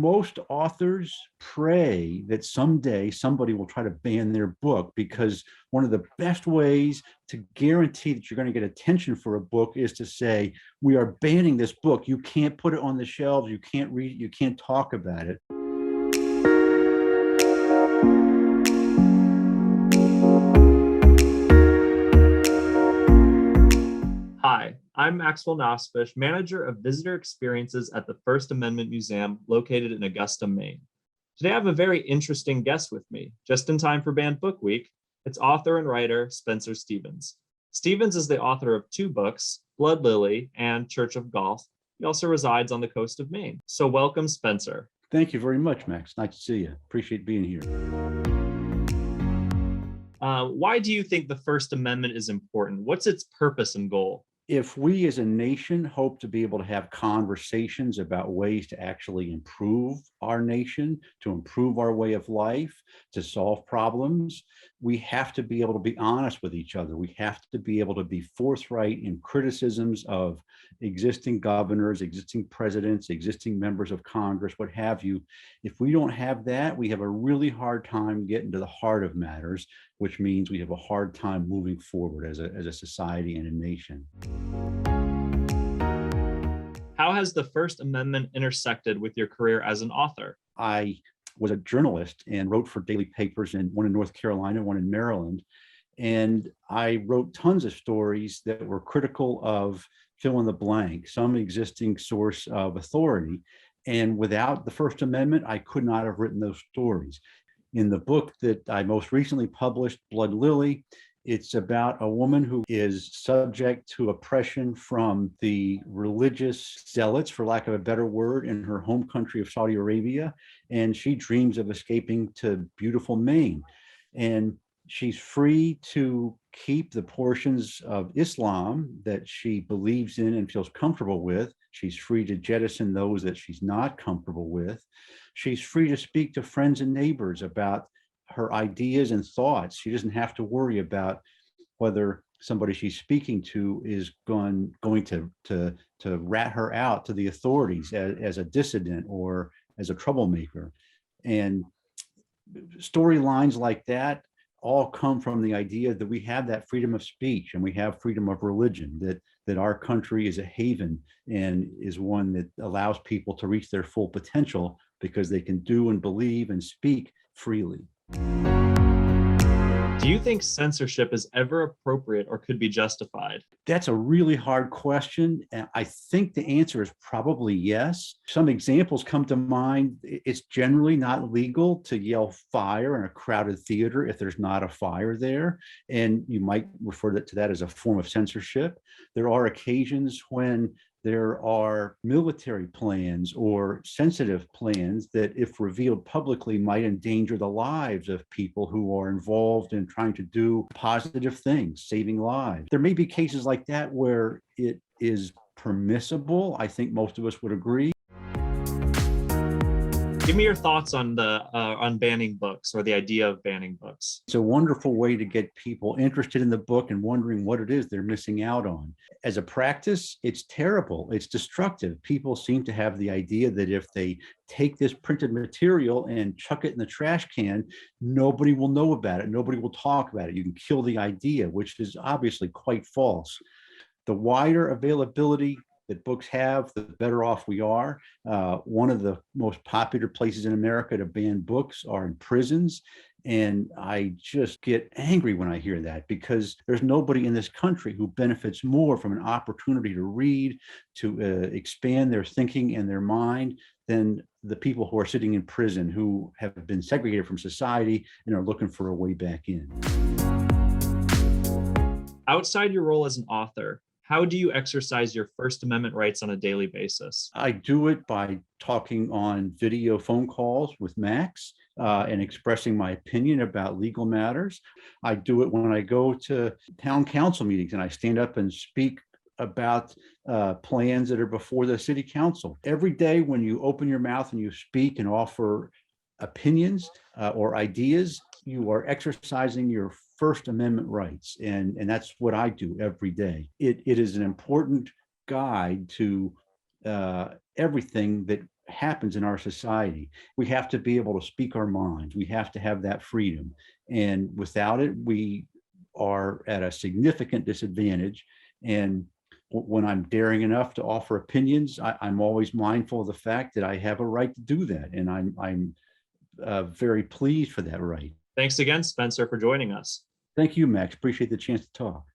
most authors pray that someday somebody will try to ban their book, because one of the best ways to guarantee that you're going to get attention for a book is to say, we are banning this book. You can't put it on the shelves. You can't read it. You can't talk about it. Hi, I'm Maxwell Nosfish, Manager of Visitor Experiences at the First Amendment Museum located in Augusta, Maine. Today I have a very interesting guest with me, just in time for Banned Book Week. It's author and writer Spencer Stevens. Stevens is the author of two books, Blood Lily and Church of Golf. He also resides on the coast of Maine. So welcome, Spencer. Thank you very much, Max. Nice to see you. Appreciate being here. Why do you think the First Amendment is important? What's its purpose and goal? If we as a nation hope to be able to have conversations about ways to actually improve our nation, to improve our way of life, to solve problems, we have to be able to be honest with each other. We have to be able to be forthright in criticisms of existing governors, existing presidents, existing members of Congress, what have you. If we don't have that, we have a really hard time getting to the heart of matters, which means we have a hard time moving forward as a society and a nation. How has the First Amendment intersected with your career as an author? I was a journalist and wrote for daily papers, and one in North Carolina, one in Maryland. And I wrote tons of stories that were critical of fill in the blank, some existing source of authority. And without the First Amendment, I could not have written those stories. In the book that I most recently published, Blood Lily, it's about a woman who is subject to oppression from the religious zealots, for lack of a better word, in her home country of Saudi Arabia. And she dreams of escaping to beautiful Maine. And she's free to keep the portions of Islam that she believes in and feels comfortable with. She's free to jettison those that she's not comfortable with. She's free to speak to friends and neighbors about her ideas and thoughts. She doesn't have to worry about whether somebody she's speaking to is going to rat her out to the authorities as a dissident or as a troublemaker. And storylines like that all come from the idea that we have that freedom of speech and we have freedom of religion, that our country is a haven and is one that allows people to reach their full potential because they can do and believe and speak freely. Do you think censorship is ever appropriate or could be justified? That's a really hard question. And I think the answer is probably yes. Some examples come to mind. It's generally not legal to yell fire in a crowded theater if there's not a fire there. And you might refer to that as a form of censorship. There are occasions when there are military plans or sensitive plans that, if revealed publicly, might endanger the lives of people who are involved in trying to do positive things, saving lives. There may be cases like that where it is permissible. I think most of us would agree. Give me your thoughts on on banning books or the idea of banning books. It's a wonderful way to get people interested in the book and wondering what it is they're missing out on. As a practice, it's terrible. It's destructive. People seem to have the idea that if they take this printed material and chuck it in the trash can, nobody will know about it. Nobody will talk about it. You can kill the idea, which is obviously quite false. The wider availability that books have, the better off we are. One of the most popular places in America to ban books are in prisons. And I just get angry when I hear that, because there's nobody in this country who benefits more from an opportunity to read, to expand their thinking and their mind than the people who are sitting in prison, who have been segregated from society and are looking for a way back in. Outside your role as an author, how do you exercise your First Amendment rights on a daily basis? I do it by talking on video phone calls with Max and expressing my opinion about legal matters. I do it when I go to town council meetings and I stand up and speak about plans that are before the city council. Every day when you open your mouth and you speak and offer opinions or ideas, you are exercising your First Amendment rights. And that's what I do every day. It is an important guide to everything that happens in our society. We have to be able to speak our minds. We have to have that freedom. And without it, we are at a significant disadvantage. And when I'm daring enough to offer opinions, I'm always mindful of the fact that I have a right to do that. And I'm very pleased for that right. Thanks again, Spencer, for joining us. Thank you, Max. Appreciate the chance to talk.